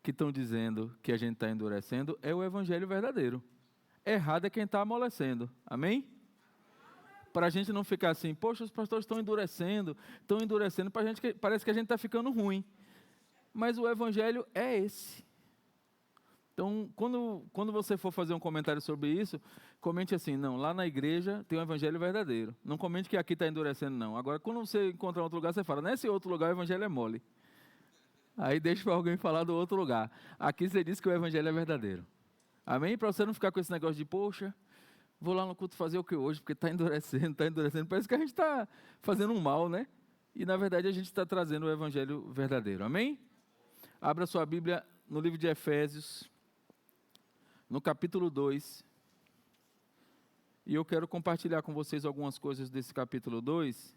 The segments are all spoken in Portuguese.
que estão dizendo que a gente está endurecendo é o evangelho verdadeiro. Errado é quem está amolecendo. Amém? Para a gente não ficar assim, poxa, os pastores estão endurecendo, para a gente parece que a gente está ficando ruim. Mas o evangelho é esse. Então, quando você for fazer um comentário sobre isso, comente assim, não, lá na igreja tem um evangelho verdadeiro. Não comente que aqui está endurecendo, não. Agora, quando você encontrar outro lugar, você fala, nesse outro lugar o evangelho é mole. Aí deixa para alguém falar do outro lugar. Aqui você diz que o evangelho é verdadeiro. Amém? Para você não ficar com esse negócio de, poxa, vou lá no culto fazer o que hoje, porque está endurecendo. Parece que a gente está fazendo um mal, né? E na verdade a gente está trazendo o evangelho verdadeiro. Amém? Abra sua Bíblia no livro de Efésios, no capítulo 2. E eu quero compartilhar com vocês algumas coisas desse capítulo 2,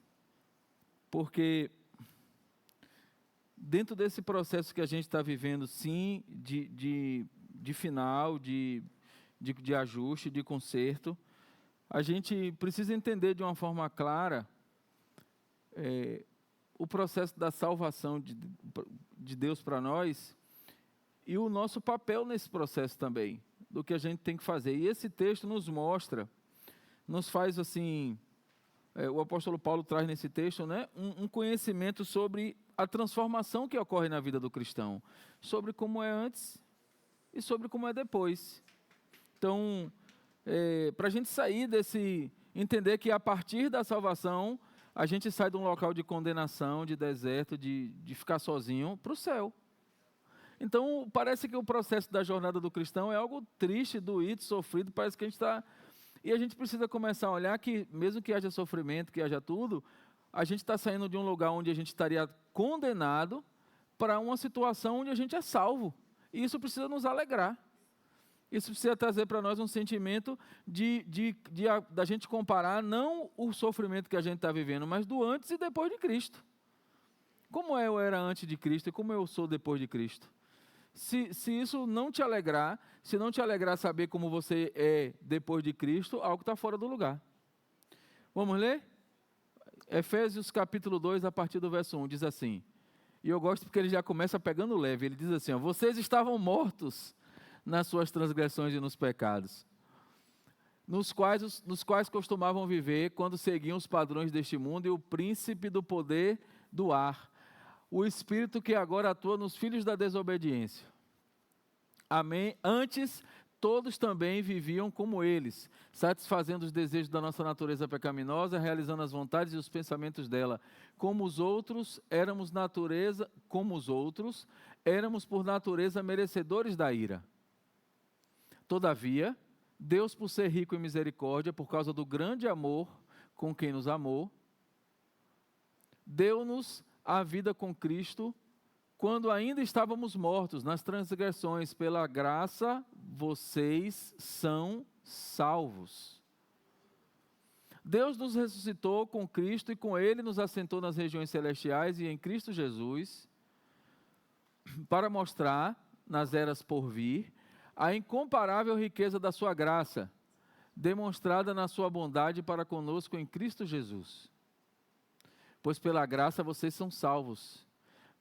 porque dentro desse processo que a gente está vivendo, sim, de final, de ajuste, de conserto, a gente precisa entender de uma forma clara o processo da salvação de Deus para nós e o nosso papel nesse processo também, do que a gente tem que fazer. E esse texto nos mostra, nos faz assim, o apóstolo Paulo traz nesse texto, né, um conhecimento sobre a transformação que ocorre na vida do cristão, sobre como é antes e sobre como é depois. Então, para a gente sair entender que a partir da salvação, a gente sai de um local de condenação, de deserto, de ficar sozinho, para o céu. Então, parece que o processo da jornada do cristão é algo triste, doído, sofrido, parece que a gente está... E a gente precisa começar a olhar que, mesmo que haja sofrimento, que haja tudo, a gente está saindo de um lugar onde a gente estaria condenado para uma situação onde a gente é salvo. E isso precisa nos alegrar. Isso precisa trazer para nós um sentimento da gente comparar não o sofrimento que a gente está vivendo, mas do antes e depois de Cristo. Como eu era antes de Cristo e como eu sou depois de Cristo. Se isso não te alegrar, se não te alegrar saber como você é depois de Cristo, algo está fora do lugar. Vamos ler? Efésios capítulo 2, a partir do verso 1, diz assim, e eu gosto porque ele já começa pegando leve, ele diz assim, ó, vocês estavam mortos nas suas transgressões e nos pecados, nos quais costumavam viver quando seguiam os padrões deste mundo e o príncipe do poder do ar, o espírito que agora atua nos filhos da desobediência. Amém? Antes, todos também viviam como eles, satisfazendo os desejos da nossa natureza pecaminosa, realizando as vontades e os pensamentos dela. Como os outros, éramos por natureza merecedores da ira. Todavia, Deus, por ser rico em misericórdia, por causa do grande amor com quem nos amou, deu-nos a vida com Cristo, quando ainda estávamos mortos nas transgressões, pela graça vocês são salvos. Deus nos ressuscitou com Cristo e com Ele nos assentou nas regiões celestiais e em Cristo Jesus, para mostrar, nas eras por vir, a incomparável riqueza da sua graça, demonstrada na sua bondade para conosco em Cristo Jesus. Pois pela graça vocês são salvos,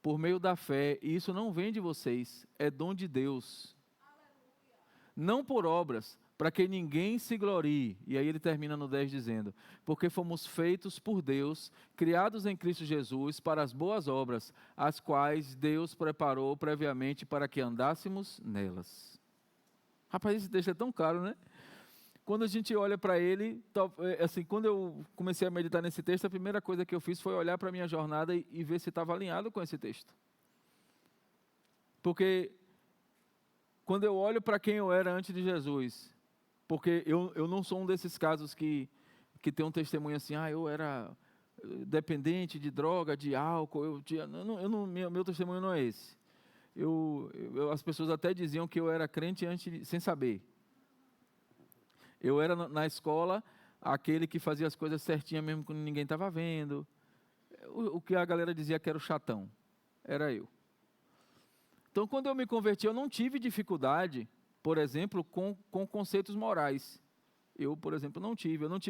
por meio da fé, e isso não vem de vocês, é dom de Deus. Aleluia. Não por obras, para que ninguém se glorie. E aí ele termina no 10 dizendo, porque fomos feitos por Deus, criados em Cristo Jesus, para as boas obras, as quais Deus preparou previamente para que andássemos nelas. Rapaz, esse texto é tão claro, né? Quando a gente olha para ele, assim, quando eu comecei a meditar nesse texto, a primeira coisa que eu fiz foi olhar para a minha jornada e ver se estava alinhado com esse texto. Porque quando eu olho para quem eu era antes de Jesus, porque eu não sou um desses casos que tem um testemunho assim, eu era dependente de droga, de álcool, meu testemunho não é esse. As pessoas até diziam que eu era crente sem saber. Eu era na escola aquele que fazia as coisas certinhas mesmo quando ninguém estava vendo. O que a galera dizia que era o chatão. Era eu. Então, quando eu me converti, eu não tive dificuldade, por exemplo, com conceitos morais. Eu, por exemplo, não tive. Eu não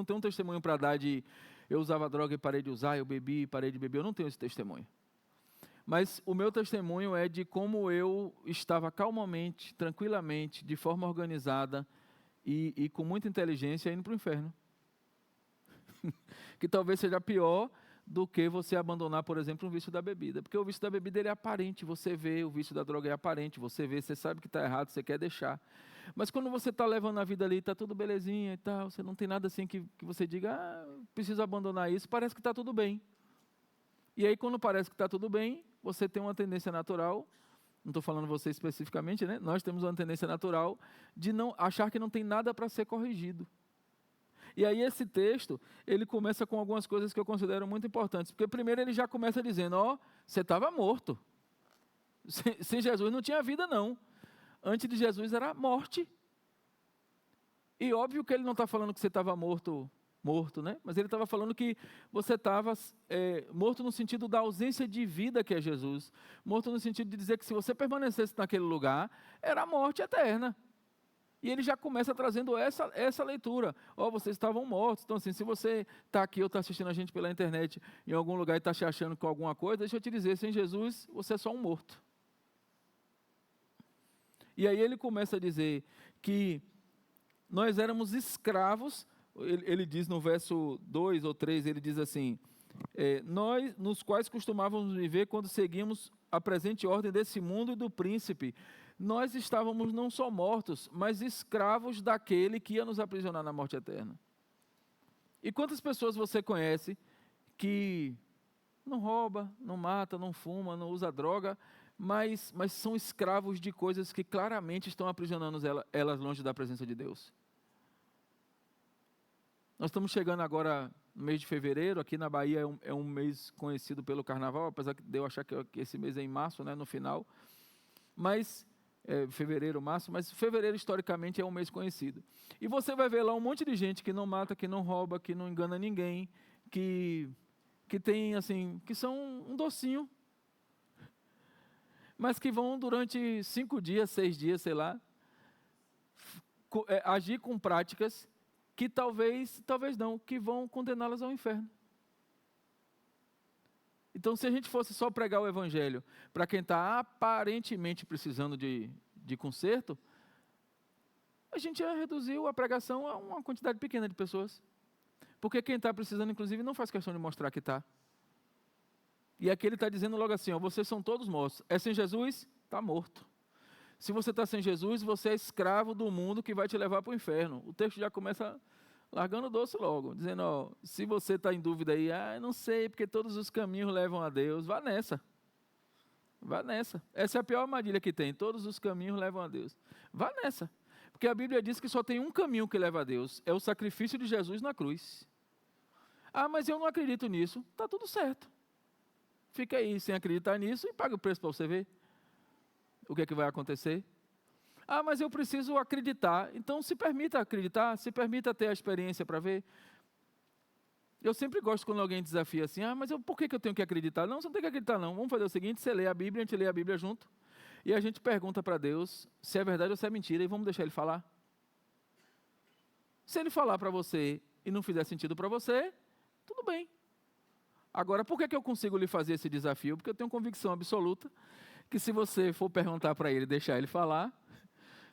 tenho um testemunho para dar de eu usava droga e parei de usar, eu bebi e parei de beber. Eu não tenho esse testemunho. Mas o meu testemunho é de como eu estava calmamente, tranquilamente, de forma organizada e com muita inteligência indo para o inferno. Que talvez seja pior do que você abandonar, por exemplo, um vício da bebida. Porque o vício da bebida ele é aparente, você vê, o vício da droga é aparente, você vê, você sabe que está errado, você quer deixar. Mas quando você está levando a vida ali, está tudo belezinha e tal, você não tem nada assim que você diga, preciso abandonar isso, parece que está tudo bem. E aí quando parece que está tudo bem, você tem uma tendência natural, não estou falando você especificamente, né? Nós temos uma tendência natural de não achar que não tem nada para ser corrigido. E aí esse texto, ele começa com algumas coisas que eu considero muito importantes. Porque primeiro ele já começa dizendo, você estava morto. Sem Jesus não tinha vida não. Antes de Jesus era morte. E óbvio que ele não está falando que você estava morto, né? Mas ele estava falando que você estava morto no sentido da ausência de vida que é Jesus. Morto no sentido de dizer que se você permanecesse naquele lugar, era a morte eterna. E ele já começa trazendo essa leitura. Vocês estavam mortos. Então, assim, se você está aqui ou está assistindo a gente pela internet em algum lugar e está se achando com alguma coisa, deixa eu te dizer, sem Jesus, você é só um morto. E aí ele começa a dizer que nós éramos escravos. Ele diz no verso 2 ou 3, ele diz assim, nós, nos quais costumávamos viver quando seguimos a presente ordem desse mundo e do príncipe. Nós estávamos não só mortos, mas escravos daquele que ia nos aprisionar na morte eterna. E quantas pessoas você conhece que não rouba, não mata, não fuma, não usa droga, mas são escravos de coisas que claramente estão aprisionando elas longe da presença de Deus? Nós estamos chegando agora no mês de fevereiro, aqui na Bahia é um mês conhecido pelo carnaval, apesar de eu achar que esse mês é em março, né, no final, mas fevereiro, março, mas fevereiro historicamente é um mês conhecido. E você vai ver lá um monte de gente que não mata, que não rouba, que não engana ninguém, que tem assim, que são um docinho, mas que vão durante 5 dias, 6 dias, sei lá, agir com práticas que talvez não, que vão condená-las ao inferno. Então, se a gente fosse só pregar o evangelho para quem está aparentemente precisando de conserto, a gente ia reduzir a pregação a uma quantidade pequena de pessoas. Porque quem está precisando, inclusive, não faz questão de mostrar que está. E aqui ele está dizendo logo assim, vocês são todos mortos. É sem Jesus? Está morto. Se você está sem Jesus, você é escravo do mundo que vai te levar para o inferno. O texto já começa largando o doce logo, dizendo, se você está em dúvida aí, eu não sei, porque todos os caminhos levam a Deus, vá nessa. Vá nessa. Essa é a pior armadilha que tem, todos os caminhos levam a Deus. Vá nessa. Porque a Bíblia diz que só tem um caminho que leva a Deus, é o sacrifício de Jesus na cruz. Mas eu não acredito nisso, está tudo certo. Fica aí sem acreditar nisso e paga o preço para você ver o que é que vai acontecer. Mas eu preciso acreditar. Então, se permita acreditar, se permita ter a experiência para ver. Eu sempre gosto quando alguém desafia assim, mas por que eu tenho que acreditar? Não, você não tem que acreditar não. Vamos fazer o seguinte, você lê a Bíblia, a gente lê a Bíblia junto, e a gente pergunta para Deus se é verdade ou se é mentira, e vamos deixar Ele falar. Se Ele falar para você e não fizer sentido para você, tudo bem. Agora, por que eu consigo lhe fazer esse desafio? Porque eu tenho convicção absoluta que se você for perguntar para Ele e deixar Ele falar,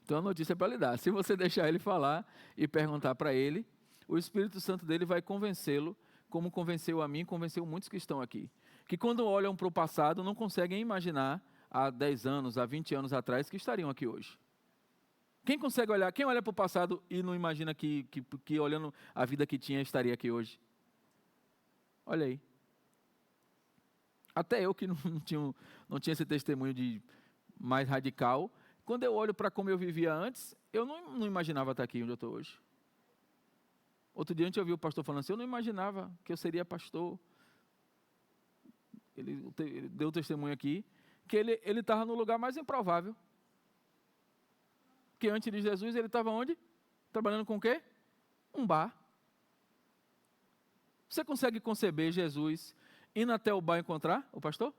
então a notícia é para lhe dar. Se você deixar Ele falar e perguntar para Ele, o Espírito Santo dele vai convencê-lo, como convenceu a mim, convenceu muitos que estão aqui. Que quando olham para o passado, não conseguem imaginar há 10 anos, há 20 anos atrás, que estariam aqui hoje. Quem consegue olhar, quem olha para o passado e não imagina que olhando a vida que tinha, estaria aqui hoje? Olha aí. Até eu que não tinha esse testemunho de mais radical, quando eu olho para como eu vivia antes, eu não imaginava estar aqui onde eu estou hoje. Outro dia a gente ouviu o pastor falando assim, eu não imaginava que eu seria pastor. Ele deu testemunho aqui, que ele estava no lugar mais improvável. Que antes de Jesus ele estava onde? Trabalhando com o quê? Um bar. Você consegue conceber Jesus indo até o bar encontrar o pastor?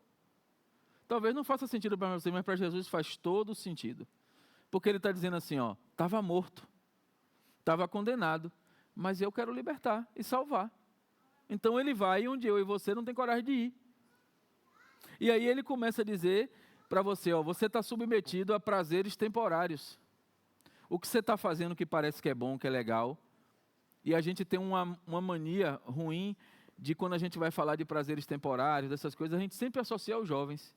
Talvez não faça sentido para você, mas para Jesus faz todo sentido. Porque ele está dizendo assim, estava morto, estava condenado, mas eu quero libertar e salvar. Então ele vai onde eu e você não tem coragem de ir. E aí ele começa a dizer para você, ó, você está submetido a prazeres temporários. O que você está fazendo que parece que é bom, que é legal. E a gente tem uma mania ruim de quando a gente vai falar de prazeres temporários, dessas coisas, a gente sempre associa aos jovens.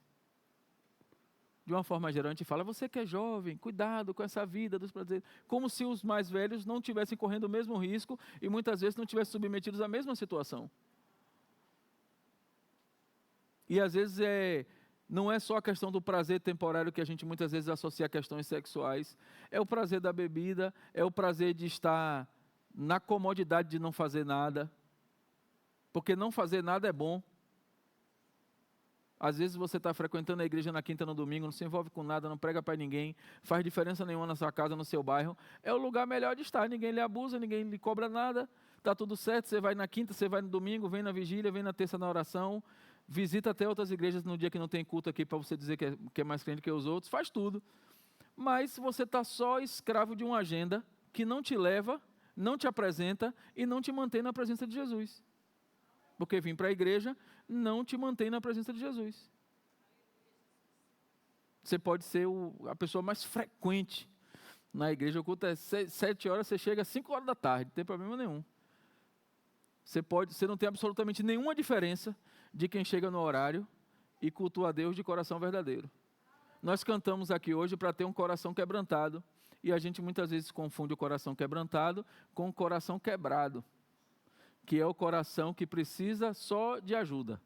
De uma forma geral, a gente fala, você que é jovem, cuidado com essa vida dos prazeres. Como se os mais velhos não estivessem correndo o mesmo risco e muitas vezes não estivessem submetidos à mesma situação. E às vezes não é só a questão do prazer temporário que a gente muitas vezes associa a questões sexuais. É o prazer da bebida, é o prazer de estar na comodidade de não fazer nada. Porque não fazer nada é bom. Às vezes você está frequentando a igreja na quinta, no domingo, não se envolve com nada, não prega para ninguém, faz diferença nenhuma na sua casa, no seu bairro. É o lugar melhor de estar, ninguém lhe abusa, ninguém lhe cobra nada, está tudo certo, você vai na quinta, você vai no domingo, vem na vigília, vem na terça na oração, visita até outras igrejas no dia que não tem culto aqui para você dizer que é mais crente que os outros, faz tudo. Mas você está só escravo de uma agenda que não te leva, não te apresenta e não te mantém na presença de Jesus. Porque vir para a igreja não te mantém na presença de Jesus. Você pode ser a pessoa mais frequente na igreja. O culto é 7 horas, você chega às 5 horas da tarde, não tem problema nenhum. Você não tem absolutamente nenhuma diferença de quem chega no horário e cultua a Deus de coração verdadeiro. Nós cantamos aqui hoje para ter um coração quebrantado, e a gente muitas vezes confunde o coração quebrantado com o coração quebrado, que é o coração que precisa só de ajuda.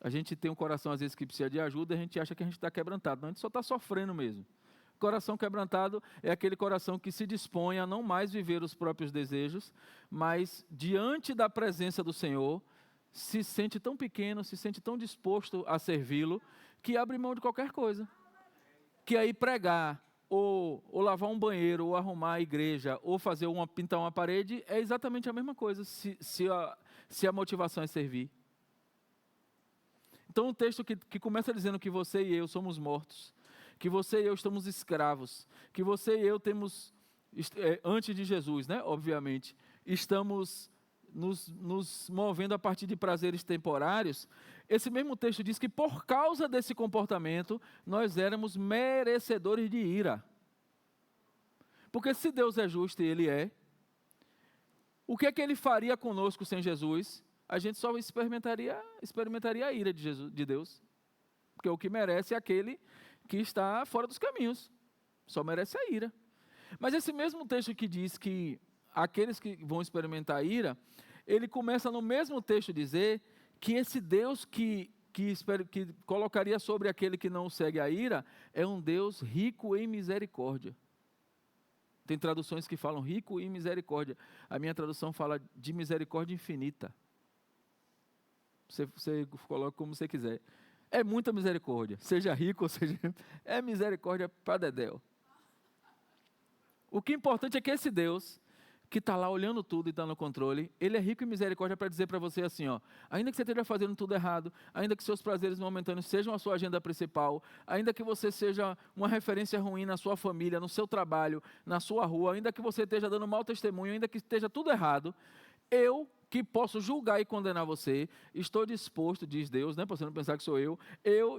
A gente tem um coração às vezes que precisa de ajuda e a gente acha que a gente está quebrantado. Não, a gente só está sofrendo mesmo. Coração quebrantado é aquele coração que se dispõe a não mais viver os próprios desejos, mas diante da presença do Senhor, se sente tão pequeno, se sente tão disposto a servi-lo, que abre mão de qualquer coisa. Que aí pregar, ou lavar um banheiro, ou arrumar a igreja, ou pintar uma parede, é exatamente a mesma coisa, se a motivação é servir. Então, um texto que começa dizendo que você e eu somos mortos, que você e eu estamos escravos, que você e eu temos, antes de Jesus, né, obviamente, estamos nos movendo a partir de prazeres temporários. Esse mesmo texto diz que por causa desse comportamento, nós éramos merecedores de ira. Porque se Deus é justo e Ele é, o que é que Ele faria conosco sem Jesus? A gente só experimentaria a ira de Deus. Porque o que merece é aquele que está fora dos caminhos. Só merece a ira. Mas esse mesmo texto que diz que aqueles que vão experimentar a ira, ele começa no mesmo texto dizer que esse Deus que colocaria sobre aquele que não segue a ira, é um Deus rico em misericórdia. Tem traduções que falam rico em misericórdia. A minha tradução fala de misericórdia infinita. Você coloca como você quiser. É muita misericórdia. Seja rico ou seja... É misericórdia para dedéu. O que é importante é que esse Deus, que está lá olhando tudo e está no controle, Ele é rico em misericórdia para dizer para você assim, ó, ainda que você esteja fazendo tudo errado, ainda que seus prazeres momentâneos sejam a sua agenda principal, ainda que você seja uma referência ruim na sua família, no seu trabalho, na sua rua, ainda que você esteja dando mau testemunho, ainda que esteja tudo errado, eu que posso julgar e condenar você, estou disposto, diz Deus, né, para você não pensar que sou eu,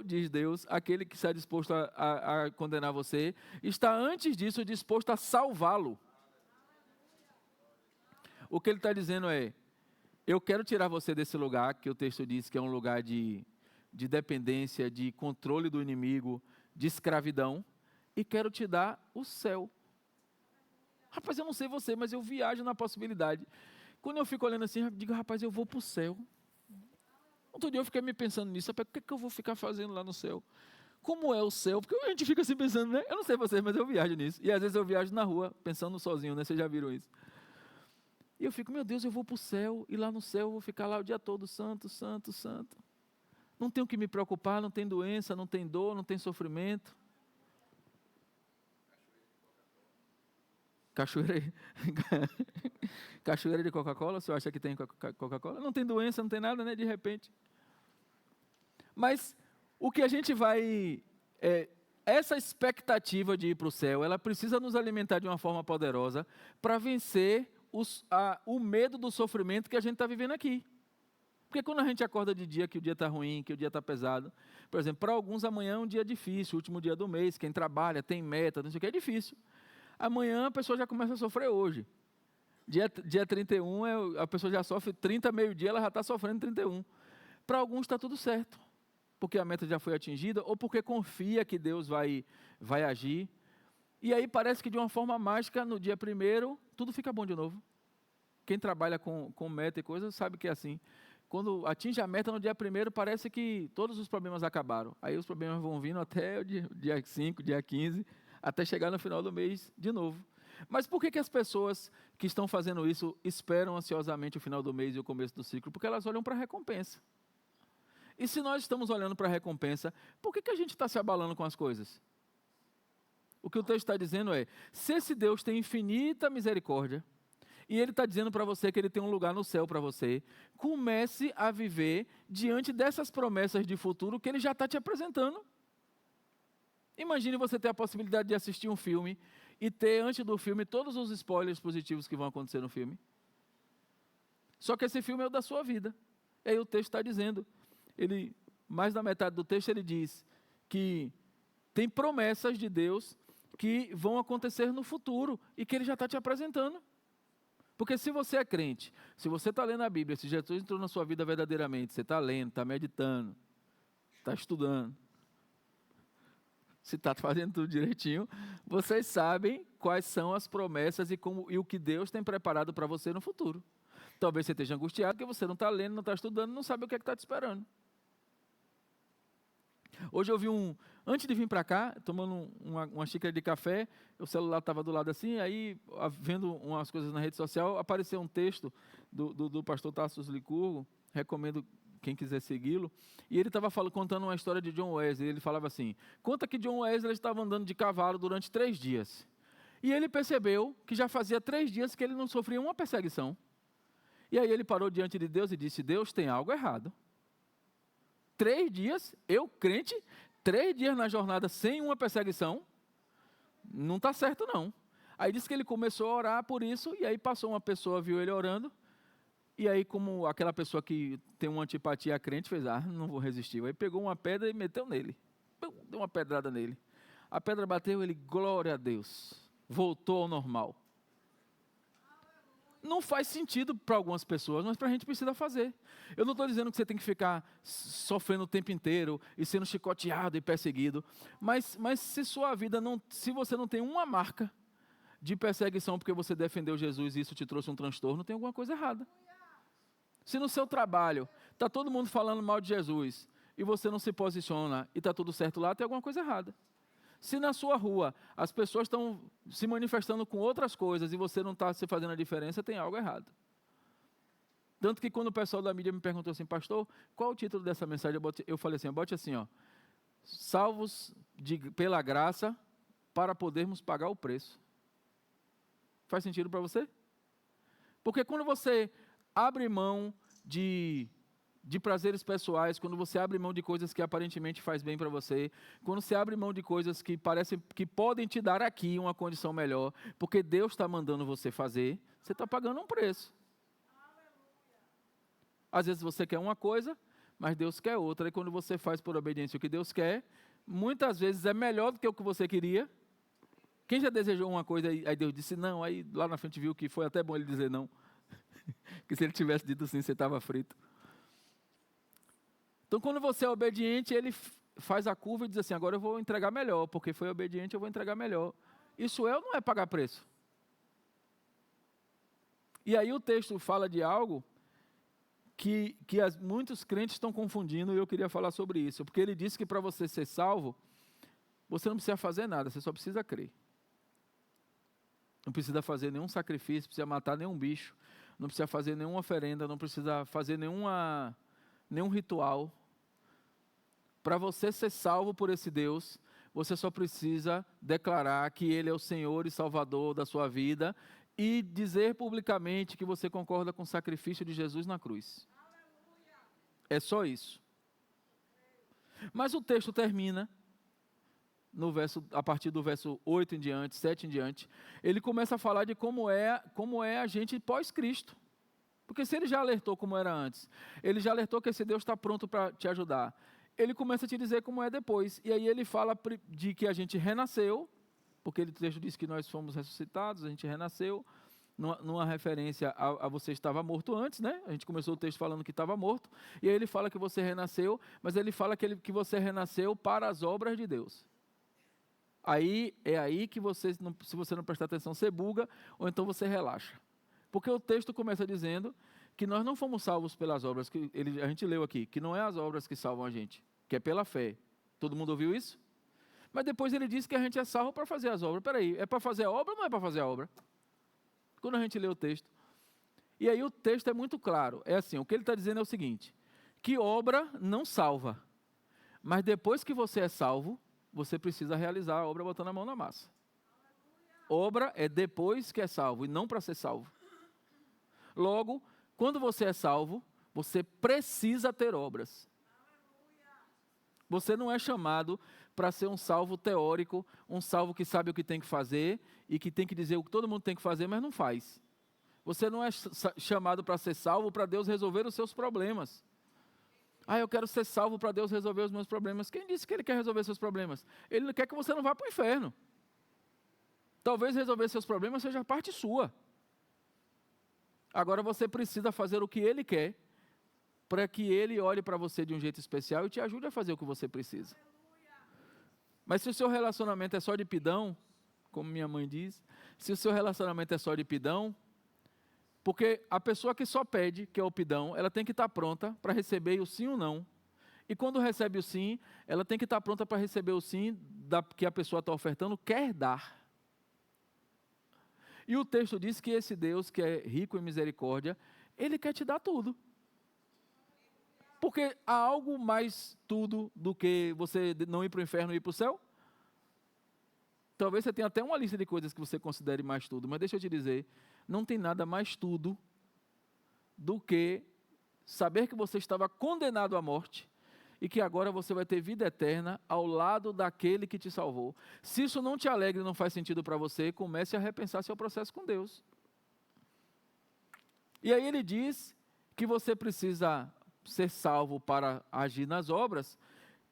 diz Deus, aquele que está disposto a condenar você, está antes disso disposto a salvá-lo. O que ele está dizendo é, eu quero tirar você desse lugar, que o texto diz que é um lugar de dependência, de controle do inimigo, de escravidão, e quero te dar o céu. Rapaz, eu não sei você, mas eu viajo na possibilidade. Quando eu fico olhando assim, eu digo, rapaz, eu vou para o céu. Outro dia eu fiquei me pensando nisso, rapaz, o que é que eu vou ficar fazendo lá no céu? Como é o céu? Porque a gente fica assim pensando, né? Eu não sei vocês, mas eu viajo nisso. E às vezes eu viajo na rua, pensando sozinho, né? Vocês já viram isso? E eu fico, meu Deus, eu vou para o céu, e lá no céu eu vou ficar lá o dia todo, santo, santo, santo. Não tenho que me preocupar, não tem doença, não tem dor, não tem sofrimento. Cachoeira de Coca-Cola, você acha que tem Coca-Cola? Não tem doença, não tem nada, né, de repente. Mas o que a gente vai... essa expectativa de ir para o céu, ela precisa nos alimentar de uma forma poderosa para vencer o medo do sofrimento que a gente está vivendo aqui. Porque quando a gente acorda de dia, que o dia está ruim, que o dia está pesado, por exemplo, para alguns amanhã é um dia difícil, o último dia do mês, quem trabalha, tem meta, não sei o que, é difícil. Amanhã a pessoa já começa a sofrer hoje. Dia 31, a pessoa já sofre 30, meio-dia, ela já está sofrendo 31. Para alguns está tudo certo, porque a meta já foi atingida, ou porque confia que Deus vai agir. E aí parece que de uma forma mágica, no dia 1º, tudo fica bom de novo. Quem trabalha com meta e coisas sabe que é assim. Quando atinge a meta no dia 1º, parece que todos os problemas acabaram. Aí os problemas vão vindo até o dia 5, dia 15, até chegar no final do mês de novo. Mas por que as pessoas que estão fazendo isso esperam ansiosamente o final do mês e o começo do ciclo? Porque elas olham para a recompensa. E se nós estamos olhando para a recompensa, por que a gente está se abalando com as coisas? O que o texto está dizendo é, se esse Deus tem infinita misericórdia, e Ele está dizendo para você que Ele tem um lugar no céu para você, comece a viver diante dessas promessas de futuro que Ele já está te apresentando. Imagine você ter a possibilidade de assistir um filme e ter, antes do filme, todos os spoilers positivos que vão acontecer no filme. Só que esse filme é o da sua vida. E aí o texto está dizendo, mais da metade do texto ele diz que tem promessas de Deus que vão acontecer no futuro e que Ele já está te apresentando. Porque se você é crente, se você está lendo a Bíblia, se Jesus entrou na sua vida verdadeiramente, você está lendo, está meditando, está estudando, se está fazendo tudo direitinho, vocês sabem quais são as promessas e o que Deus tem preparado para você no futuro. Talvez você esteja angustiado porque você não está lendo, não está estudando, não sabe o que é que está te esperando. Hoje eu vi antes de vir para cá, tomando uma xícara de café, o celular estava do lado assim, aí vendo umas coisas na rede social, apareceu um texto do pastor Tassos Licurgo, recomendo quem quiser segui-lo, e ele estava contando uma história de John Wesley, ele falava assim, conta que John Wesley estava andando de cavalo durante 3 dias, e ele percebeu que já fazia 3 dias que ele não sofria uma perseguição, e aí ele parou diante de Deus e disse, Deus, tem algo errado. 3 dias, eu crente, 3 dias na jornada sem uma perseguição, não está certo não. Aí disse que ele começou a orar por isso, e aí passou uma pessoa, viu ele orando, e aí como aquela pessoa que tem uma antipatia a crente, fez, não vou resistir. Aí pegou uma pedra e meteu nele, deu uma pedrada nele. A pedra bateu, ele, glória a Deus, voltou ao normal. Não faz sentido para algumas pessoas, mas para a gente precisa fazer. Eu não estou dizendo que você tem que ficar sofrendo o tempo inteiro e sendo chicoteado e perseguido, mas se sua vida se você não tem uma marca de perseguição porque você defendeu Jesus e isso te trouxe um transtorno, tem alguma coisa errada. Se no seu trabalho está todo mundo falando mal de Jesus e você não se posiciona e está tudo certo lá, tem alguma coisa errada. Se na sua rua as pessoas estão se manifestando com outras coisas e você não está se fazendo a diferença, tem algo errado. Tanto que quando o pessoal da mídia me perguntou assim, pastor, qual o título dessa mensagem? Eu falei assim, bote assim, salvos pela graça para podermos pagar o preço. Faz sentido para você? Porque quando você abre mão de prazeres pessoais, quando você abre mão de coisas que aparentemente faz bem para você, quando você abre mão de coisas que parecem que podem te dar aqui uma condição melhor, porque Deus está mandando você fazer, você está pagando um preço. Às vezes você quer uma coisa, mas Deus quer outra, e quando você faz por obediência o que Deus quer, muitas vezes é melhor do que o que você queria. Quem já desejou uma coisa e aí Deus disse não, aí lá na frente viu que foi até bom ele dizer não, que se ele tivesse dito sim, você estava frito. Então, quando você é obediente, ele faz a curva e diz assim, agora eu vou entregar melhor, porque foi obediente, eu vou entregar melhor. Isso é ou não é pagar preço? E aí o texto fala de algo que muitos crentes estão confundindo, e eu queria falar sobre isso, porque ele diz que para você ser salvo, você não precisa fazer nada, você só precisa crer. Não precisa fazer nenhum sacrifício, não precisa matar nenhum bicho, não precisa fazer nenhuma oferenda, não precisa fazer nenhum ritual. Para você ser salvo por esse Deus, você só precisa declarar que Ele é o Senhor e Salvador da sua vida e dizer publicamente que você concorda com o sacrifício de Jesus na cruz. É só isso. Mas o texto termina, a partir do verso 8 em diante, 7 em diante, ele começa a falar de como é a gente pós-Cristo. Porque se ele já alertou como era antes, ele já alertou que esse Deus está pronto para te ajudar, ele começa a te dizer como é depois. E aí ele fala de que a gente renasceu, porque o texto diz que nós fomos ressuscitados, a gente renasceu, numa referência a você estava morto antes, né? A gente começou o texto falando que estava morto, e aí ele fala que você renasceu, mas ele fala que você renasceu para as obras de Deus. Aí é aí que você, se você não prestar atenção, você buga, ou então você relaxa. Porque o texto começa dizendo que nós não fomos salvos pelas obras, que a gente leu aqui, que não é as obras que salvam a gente, que é pela fé. Todo mundo ouviu isso? Mas depois ele diz que a gente é salvo para fazer as obras. Peraí, é para fazer a obra ou não é para fazer a obra? Quando a gente lê o texto. E aí o texto é muito claro. É assim, o que ele está dizendo é o seguinte, que obra não salva. Mas depois que você é salvo, você precisa realizar a obra botando a mão na massa. Obra é depois que é salvo e não para ser salvo. Logo, quando você é salvo, você precisa ter obras. Você não é chamado para ser um salvo teórico, um salvo que sabe o que tem que fazer e que tem que dizer o que todo mundo tem que fazer, mas não faz. Você não é chamado para ser salvo para Deus resolver os seus problemas. Eu quero ser salvo para Deus resolver os meus problemas. Quem disse que Ele quer resolver seus problemas? Ele não quer que você não vá para o inferno. Talvez resolver seus problemas seja parte sua. Agora você precisa fazer o que Ele quer, para que Ele olhe para você de um jeito especial e te ajude a fazer o que você precisa. Mas se o seu relacionamento é só de pidão, como minha mãe diz, se o seu relacionamento é só de pidão, porque a pessoa que só pede, que é o pidão, ela tem que estar pronta para receber o sim ou não. E quando recebe o sim, ela tem que estar pronta para receber o sim que a pessoa está ofertando, quer dar. E o texto diz que esse Deus, que é rico em misericórdia, Ele quer te dar tudo. Porque há algo mais tudo do que você não ir para o inferno e ir para o céu? Talvez você tenha até uma lista de coisas que você considere mais tudo, mas deixa eu te dizer, não tem nada mais tudo do que saber que você estava condenado à morte e que agora você vai ter vida eterna ao lado daquele que te salvou. Se isso não te alegra e não faz sentido para você, comece a repensar seu processo com Deus. E aí ele diz que você precisa ser salvo para agir nas obras,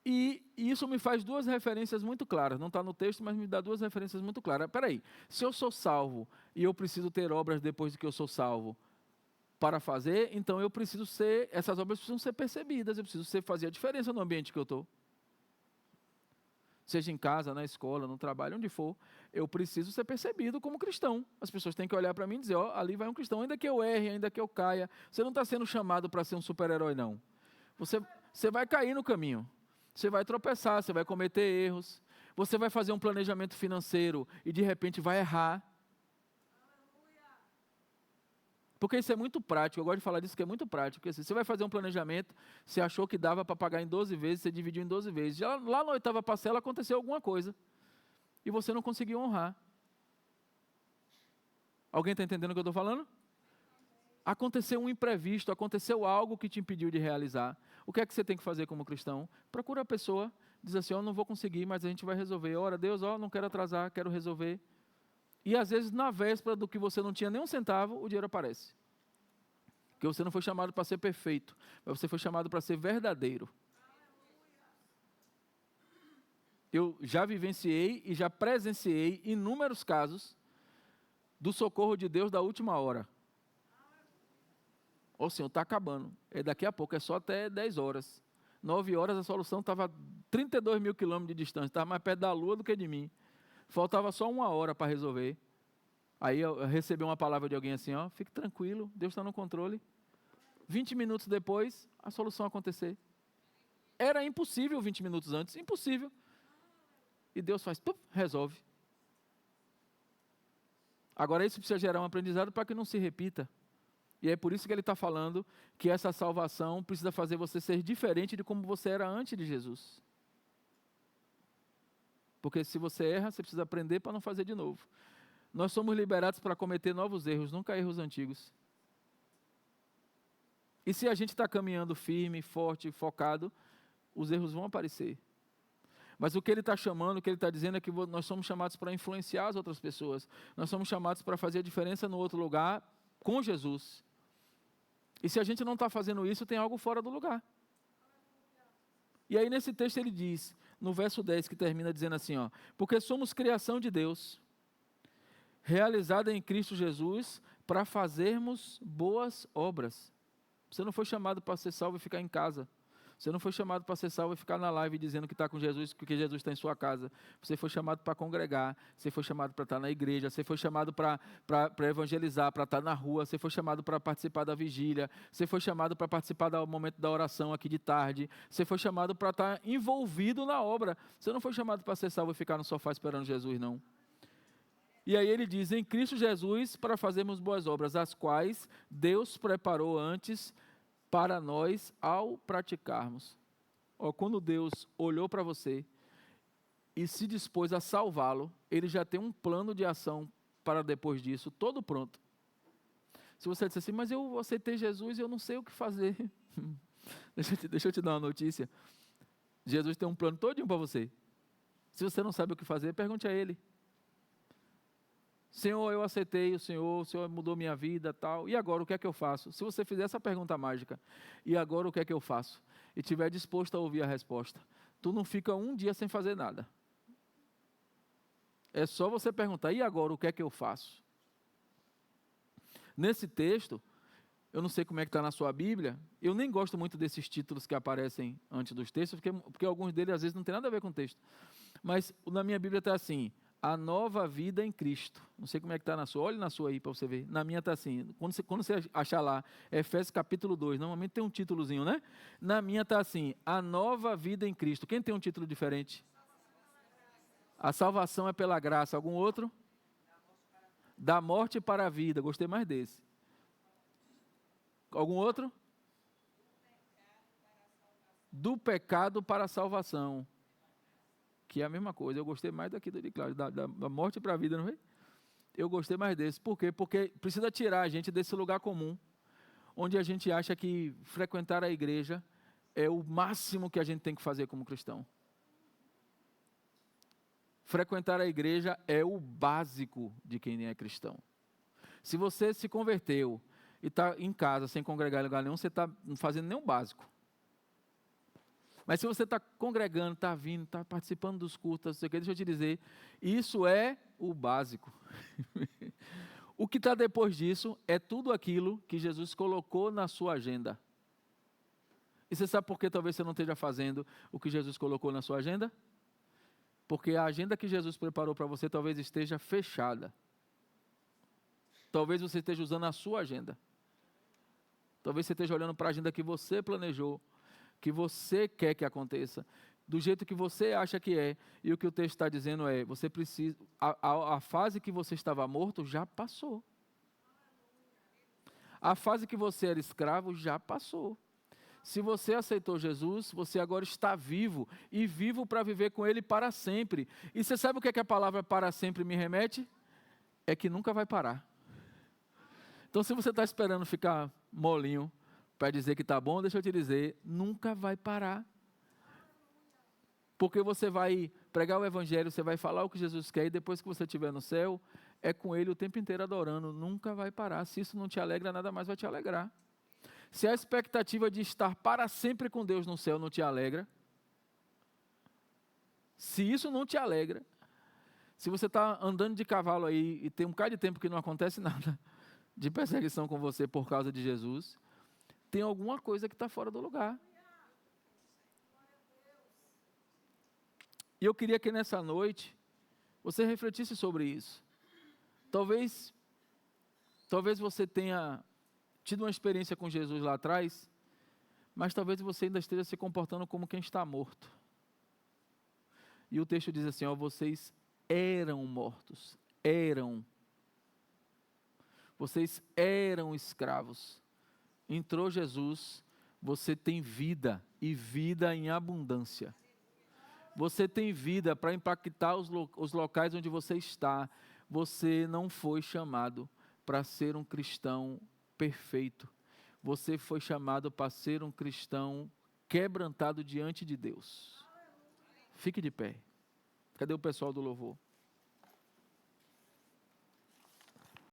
e isso me faz duas referências muito claras, não está no texto, mas me dá duas referências muito claras. Espera aí, se eu sou salvo e eu preciso ter obras depois de que eu sou salvo para fazer, então eu preciso essas obras precisam ser percebidas, eu preciso fazer a diferença no ambiente que eu estou. Seja em casa, na escola, no trabalho, onde for, eu preciso ser percebido como cristão. As pessoas têm que olhar para mim e dizer, ali vai um cristão, ainda que eu erre, ainda que eu caia. Você não está sendo chamado para ser um super-herói, não. Você vai cair no caminho, você vai tropeçar, você vai cometer erros, você vai fazer um planejamento financeiro e de repente vai errar. Porque isso é muito prático, eu gosto de falar disso que é muito prático, porque assim, você vai fazer um planejamento, você achou que dava para pagar em 12 vezes, você dividiu em 12 vezes, já lá na 8ª parcela aconteceu alguma coisa, e você não conseguiu honrar. Alguém está entendendo o que eu estou falando? Aconteceu um imprevisto, aconteceu algo que te impediu de realizar. O que é que você tem que fazer como cristão? Procura a pessoa, diz assim, não vou conseguir, mas a gente vai resolver. Ora, Deus, não quero atrasar, quero resolver. E às vezes na véspera do que você não tinha nem um centavo, o dinheiro aparece. Porque você não foi chamado para ser perfeito, mas você foi chamado para ser verdadeiro. Eu já vivenciei e já presenciei inúmeros casos do socorro de Deus da última hora. O Senhor está acabando. Daqui a pouco, é só até 10 horas. 9 horas a solução estava 32 mil quilômetros de distância, estava mais perto da lua do que de mim. Faltava só 1 hora para resolver. Aí eu recebi uma palavra de alguém assim, fique tranquilo, Deus está no controle. 20 minutos depois, a solução acontecer. Era impossível 20 minutos antes, impossível. E Deus faz, resolve. Agora isso precisa gerar um aprendizado para que não se repita. E é por isso que ele está falando que essa salvação precisa fazer você ser diferente de como você era antes de Jesus. Porque se você erra, você precisa aprender para não fazer de novo. Nós somos liberados para cometer novos erros, nunca erros antigos. E se a gente está caminhando firme, forte, focado, os erros vão aparecer. Mas o que ele está chamando, o que ele está dizendo é que nós somos chamados para influenciar as outras pessoas. Nós somos chamados para fazer a diferença no outro lugar com Jesus. E se a gente não está fazendo isso, tem algo fora do lugar. E aí nesse texto ele diz, no verso 10, que termina dizendo assim, ó, porque somos criação de Deus, realizada em Cristo Jesus, para fazermos boas obras. Você não foi chamado para ser salvo e ficar em casa. Você não foi chamado para ser salvo e ficar na live dizendo que está com Jesus, porque Jesus está em sua casa. Você foi chamado para congregar, você foi chamado para estar na igreja, você foi chamado para evangelizar, para estar na rua, você foi chamado para participar da vigília, você foi chamado para participar do momento da oração aqui de tarde, você foi chamado para estar envolvido na obra. Você não foi chamado para ser salvo e ficar no sofá esperando Jesus, não. E aí ele diz, em Cristo Jesus, para fazermos boas obras, as quais Deus preparou antes para nós ao praticarmos. Quando Deus olhou para você e se dispôs a salvá-lo, Ele já tem um plano de ação para depois disso, todo pronto. Se você disser assim, mas eu aceitei Jesus e eu não sei o que fazer. Deixa eu te dar uma notícia. Jesus tem um plano todinho para você. Se você não sabe o que fazer, pergunte a Ele. Senhor, eu aceitei o Senhor mudou minha vida, tal, e agora o que é que eu faço? Se você fizer essa pergunta mágica, e agora o que é que eu faço? E estiver disposto a ouvir a resposta, tu não fica um dia sem fazer nada. É só você perguntar, e agora o que é que eu faço? Nesse texto, eu não sei como é que está na sua Bíblia, eu nem gosto muito desses títulos que aparecem antes dos textos, porque alguns deles às vezes não tem nada a ver com o texto. Mas na minha Bíblia está assim, a nova vida em Cristo. Não sei como é que está na sua, olhe na sua aí para você ver. Na minha está assim, quando você achar lá, Efésios capítulo 2, normalmente tem um títulozinho, né? Na minha está assim, a nova vida em Cristo. Quem tem um título diferente? A salvação é pela graça. Algum outro? Da morte para a vida. Gostei mais desse. Algum outro? Do pecado para a salvação. Que é a mesma coisa, eu gostei mais daqui do de Cláudio, da morte para a vida, não é? Eu gostei mais desse, por quê? Porque precisa tirar a gente desse lugar comum, onde a gente acha que frequentar a igreja é o máximo que a gente tem que fazer como cristão. Frequentar a igreja é o básico de quem é cristão. Se você se converteu e está em casa sem congregar em lugar nenhum, você está não fazendo nem o básico. Mas se você está congregando, está vindo, está participando dos cultos, não sei o que, deixa eu te dizer, isso é o básico. O que está depois disso é tudo aquilo que Jesus colocou na sua agenda. E você sabe por que talvez você não esteja fazendo o que Jesus colocou na sua agenda? Porque a agenda que Jesus preparou para você talvez esteja fechada. Talvez você esteja usando a sua agenda. Talvez você esteja olhando para a agenda que você planejou, que você quer que aconteça, do jeito que você acha que é, e o que o texto está dizendo é, você precisa, a fase que você estava morto já passou. A fase que você era escravo já passou. Se você aceitou Jesus, você agora está vivo, e vivo para viver com Ele para sempre. E você sabe o que é que a palavra para sempre me remete? É que nunca vai parar. Então se você está esperando ficar molinho, para dizer que está bom, deixa eu te dizer, nunca vai parar. Porque você vai pregar o evangelho, você vai falar o que Jesus quer, e depois que você estiver no céu, é com Ele o tempo inteiro adorando, nunca vai parar. Se isso não te alegra, nada mais vai te alegrar. Se a expectativa de estar para sempre com Deus no céu não te alegra, se isso não te alegra, se você está andando de cavalo aí, e tem um bocado de tempo que não acontece nada de perseguição com você por causa de Jesus, tem alguma coisa que está fora do lugar. E eu queria que nessa noite, você refletisse sobre isso. Talvez você tenha tido uma experiência com Jesus lá atrás, mas talvez você ainda esteja se comportando como quem está morto. E o texto diz assim, vocês eram mortos, vocês eram escravos. Entrou Jesus, você tem vida, e vida em abundância. Você tem vida para impactar os locais onde você está. Você não foi chamado para ser um cristão perfeito. Você foi chamado para ser um cristão quebrantado diante de Deus. Fique de pé. Cadê o pessoal do louvor?